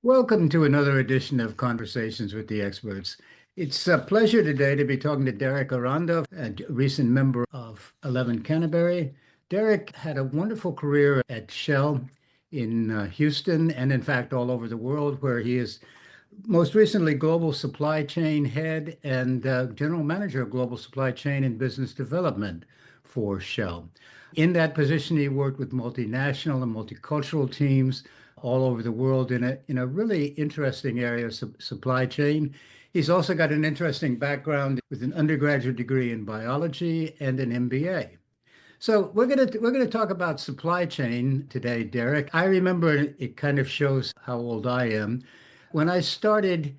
Welcome to another edition of Conversations with the Experts. It's a pleasure today to be talking to Derek Aranda, a recent member of 11 Canterbury. Derek had a wonderful career at Shell in Houston and, in fact, all over the world, where he is most recently global supply chain head and general manager of global supply chain and business development for Shell. In that position, he worked with multinational and multicultural teams all over the world in a really interesting area of supply chain. He's also got an interesting background with an undergraduate degree in biology and an MBA. So we're gonna talk about supply chain today, Derek. I remember it kind of shows how old I am. When I started,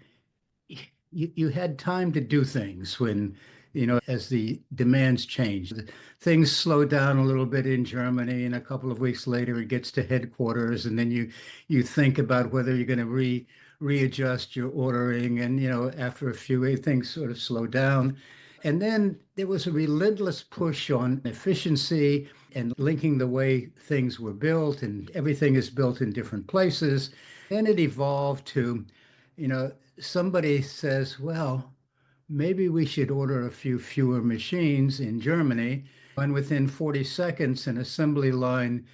you had time to do things when, as the demands changed. Things slowed down a little bit in Germany, and a couple of weeks later it gets to headquarters, and then you think about whether you're going to readjust your ordering, and after a few things sort of slow down. And then there was a relentless push on efficiency and linking the way things were built, and everything is built in different places. Then it evolved to, somebody says, well, maybe we should order a few fewer machines in Germany. And within 40 seconds, an assembly line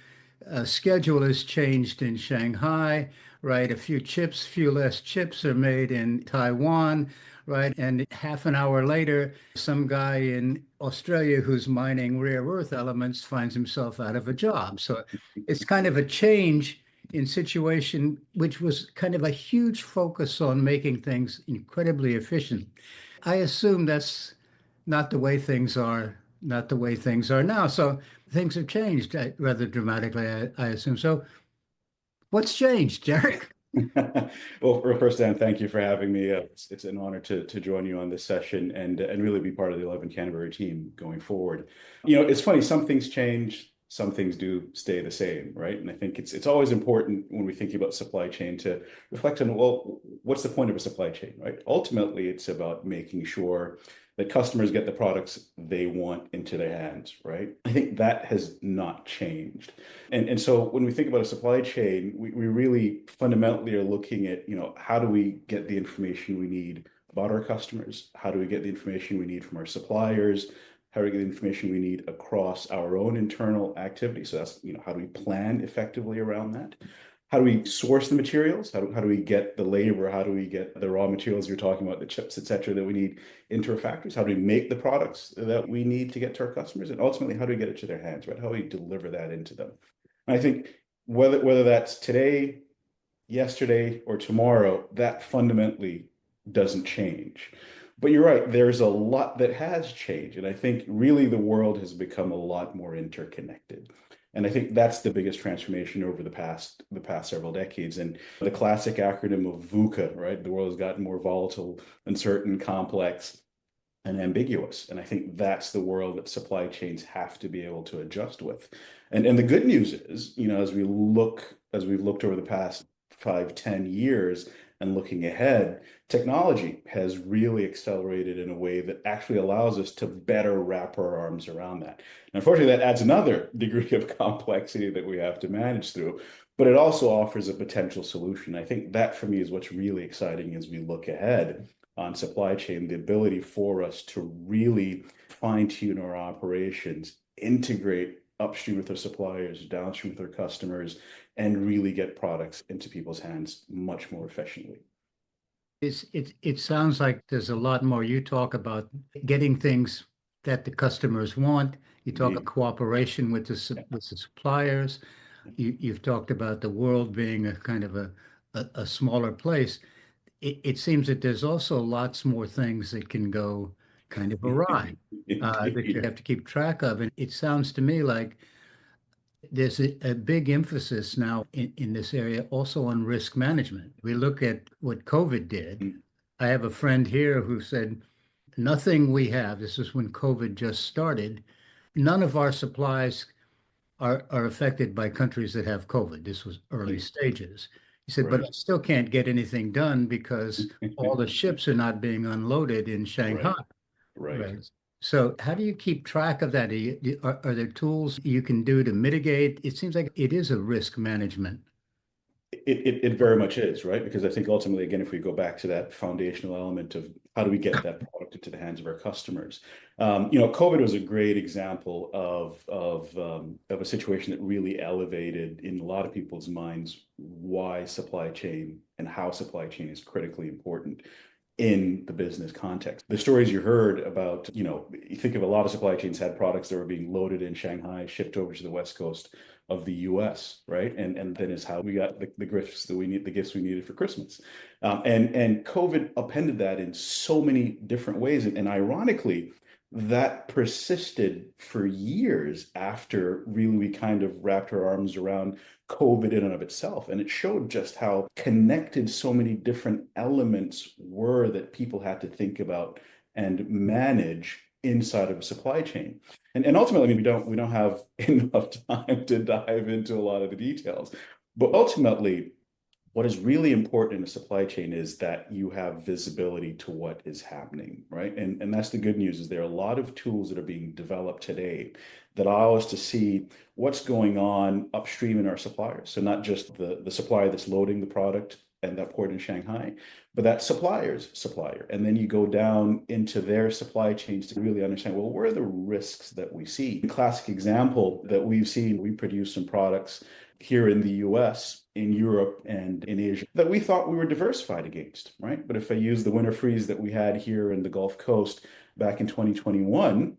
schedule is changed in Shanghai, right? Few less chips are made in Taiwan, right? And half an hour later, some guy in Australia who's mining rare earth elements finds himself out of a job. So it's kind of a change in situation, which was kind of a huge focus on making things incredibly efficient. I assume that's not the way things are, not the way things are now. So things have changed rather dramatically, I assume. So what's changed, Derek? Well, first, Dan, thank you for having me. It's an honor to join you on this session and really be part of the 11 Canterbury team going forward. It's funny, some things change, some things do stay the same, right? And I think it's always important when we think about supply chain to reflect on, well, what's the point of a supply chain, right? Ultimately, it's about making sure that customers get the products they want into their hands, right? I think that has not changed. And so when we think about a supply chain, we really fundamentally are looking at, how do we get the information we need about our customers? How do we get the information we need from our suppliers? How do we get the information we need across our own internal activity? So that's, how do we plan effectively around that? How do we source the materials? How do we get the labor? How do we get the raw materials you're talking about, the chips, et cetera, that we need into our factories? How do we make the products that we need to get to our customers? And ultimately, how do we get it to their hands, right? How do we deliver that into them? And I think whether that's today, yesterday, or tomorrow, that fundamentally doesn't change. But you're right, there's a lot that has changed. And I think really the world has become a lot more interconnected. And I think that's the biggest transformation over the past several decades. And the classic acronym of VUCA, right? The world has gotten more volatile, uncertain, complex, and ambiguous. And I think that's the world that supply chains have to be able to adjust with. And the good news is, as we've looked over the past 5, 10 years and looking ahead, technology has really accelerated in a way that actually allows us to better wrap our arms around that. And unfortunately, that adds another degree of complexity that we have to manage through, but it also offers a potential solution. I think that for me is what's really exciting as we look ahead on supply chain, the ability for us to really fine tune our operations, integrate upstream with our suppliers, downstream with our customers, and really get products into people's hands much more efficiently. It sounds like there's a lot more. You talk about getting things that the customers want. You talk about Indeed. cooperation with Yeah. with the suppliers. You've talked about the world being a kind of a smaller place. It seems that there's also lots more things that can go kind of awry that you Indeed. have to keep track of. And it sounds to me like there's a big emphasis now in this area also on risk management. We look at what COVID did. I have a friend here who said, nothing we have, this is when COVID just started, none of our supplies are affected by countries that have COVID. This was early stages. He said, but I Right. still can't get anything done because all the ships are not being unloaded in Shanghai. Right. Right. Right. So how do you keep track of that? Are there tools you can do to mitigate? It seems like it is a risk management. It very much is, right? Because I think ultimately, again, if we go back to that foundational element of how do we get that product into the hands of our customers, COVID was a great example of a situation that really elevated in a lot of people's minds why supply chain and how supply chain is critically important in the business context. The stories you heard about, you think of a lot of supply chains had products that were being loaded in Shanghai, shipped over to the West Coast of the US, right? And then is how we got the gifts that we need, the gifts we needed for Christmas. And COVID upended that in so many different ways. And ironically, that persisted for years after really we kind of wrapped our arms around COVID in and of itself. And it showed just how connected so many different elements were that people had to think about and manage inside of a supply chain. And ultimately, I mean, we don't have enough time to dive into a lot of the details. But ultimately, what is really important in a supply chain is that you have visibility to what is happening, right? And that's the good news is there are a lot of tools that are being developed today that allow us to see what's going on upstream in our suppliers. So not just the supplier that's loading the product and that port in Shanghai, but that supplier's supplier. And then you go down into their supply chains to really understand, well, where are the risks that we see? A classic example that we've seen, we produce some products here in the US, in Europe, and in Asia that we thought we were diversified against, right? But if I use the winter freeze that we had here in the Gulf Coast back in 2021,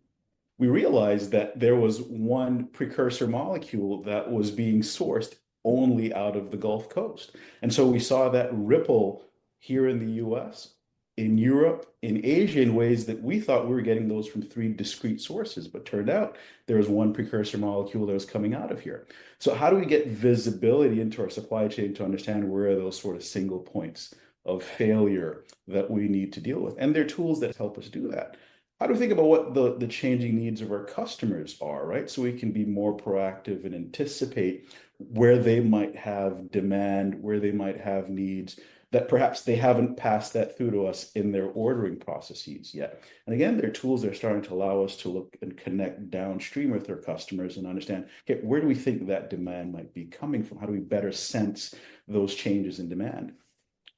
we realized that there was one precursor molecule that was being sourced only out of the Gulf Coast. And so we saw that ripple here in the US, in Europe, in Asia, in ways that we thought we were getting those from three discrete sources, but turned out there was one precursor molecule that was coming out of here. So how do we get visibility into our supply chain to understand where are those sort of single points of failure that we need to deal with? And there are tools that help us do that. How do we think about what the changing needs of our customers are, right? So we can be more proactive and anticipate where they might have demand, where they might have needs that perhaps they haven't passed that through to us in their ordering processes yet. And again, there are tools that are starting to allow us to look and connect downstream with our customers and understand, okay, where do we think that demand might be coming from? How do we better sense those changes in demand?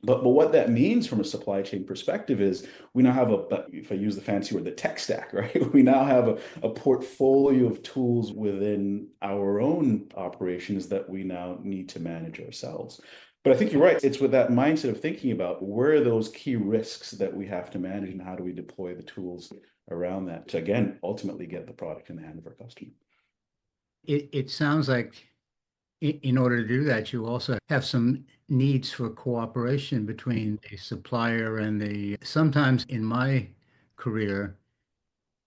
But what that means from a supply chain perspective is we now have if I use the fancy word, the tech stack, right? We now have a portfolio of tools within our own operations that we now need to manage ourselves. But I think you're right. It's with that mindset of thinking about where are those key risks that we have to manage and how do we deploy the tools around that to, again, ultimately get the product in the hand of our customer. It sounds like in order to do that, you also have some needs for cooperation between the supplier and sometimes in my career,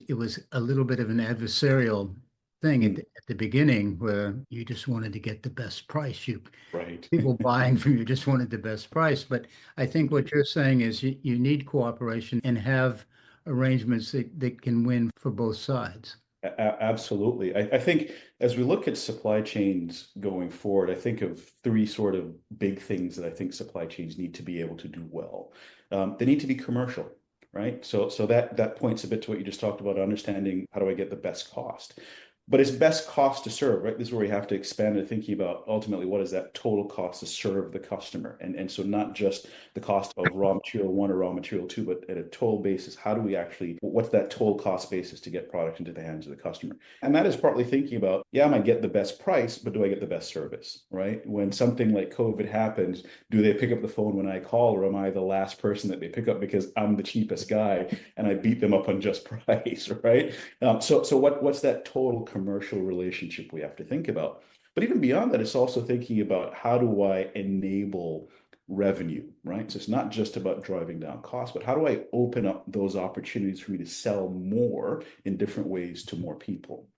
it was a little bit of an adversarial thing at the beginning where you just wanted to get the best price. Right. People buying from you just wanted the best price. But I think what you're saying is you need cooperation and have arrangements that can win for both sides. Absolutely. I think as we look at supply chains going forward, I think of three sort of big things that I think supply chains need to be able to do well. They need to be commercial, right? So that points a bit to what you just talked about, understanding how do I get the best cost. But it's best cost to serve, right? This is where we have to expand and thinking about ultimately what is that total cost to serve the customer. And so not just the cost of raw material one or raw material two, but at a total basis, how do we actually, what's that total cost basis to get product into the hands of the customer? And that is partly thinking about, yeah, I might get the best price, but do I get the best service, right? When something like COVID happens, do they pick up the phone when I call, or am I the last person that they pick up because I'm the cheapest guy and I beat them up on just price, right? So what's that total commercial relationship we have to think about? But even beyond that, it's also thinking about how do I enable revenue, right? So it's not just about driving down costs, but how do I open up those opportunities for me to sell more in different ways to more people?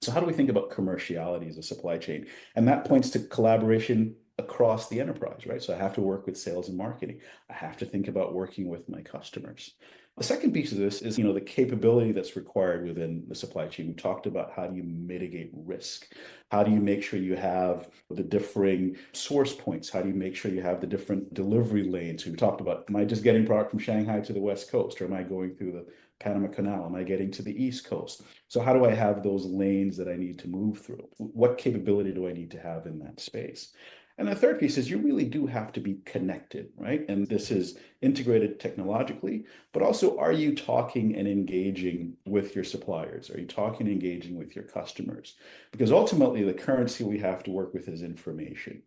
So how do we think about commerciality as a supply chain? And that points to collaboration across the enterprise, right? So I have to work with sales and marketing. I have to think about working with my customers. The second piece of this is, the capability that's required within the supply chain. We talked about how do you mitigate risk? How do you make sure you have the differing source points? How do you make sure you have the different delivery lanes? We talked about, am I just getting product from Shanghai to the West Coast, or am I going through the Panama Canal? Am I getting to the East Coast? So how do I have those lanes that I need to move through? What capability do I need to have in that space? And the third piece is you really do have to be connected, right? And this is integrated technologically, but also are you talking and engaging with your suppliers? Are you talking and engaging with your customers? Because ultimately the currency we have to work with is information,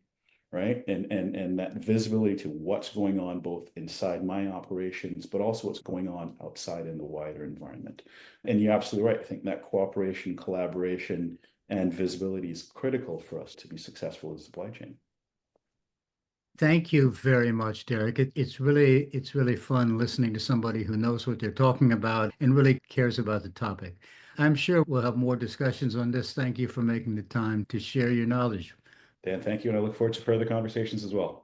right? And that visibility to what's going on both inside my operations, but also what's going on outside in the wider environment. And you're absolutely right. I think that cooperation, collaboration, and visibility is critical for us to be successful as a supply chain. Thank you very much, Derek. It's really fun listening to somebody who knows what they're talking about and really cares about the topic. I'm sure we'll have more discussions on this. Thank you for making the time to share your knowledge. Dan, thank you. And I look forward to further conversations as well.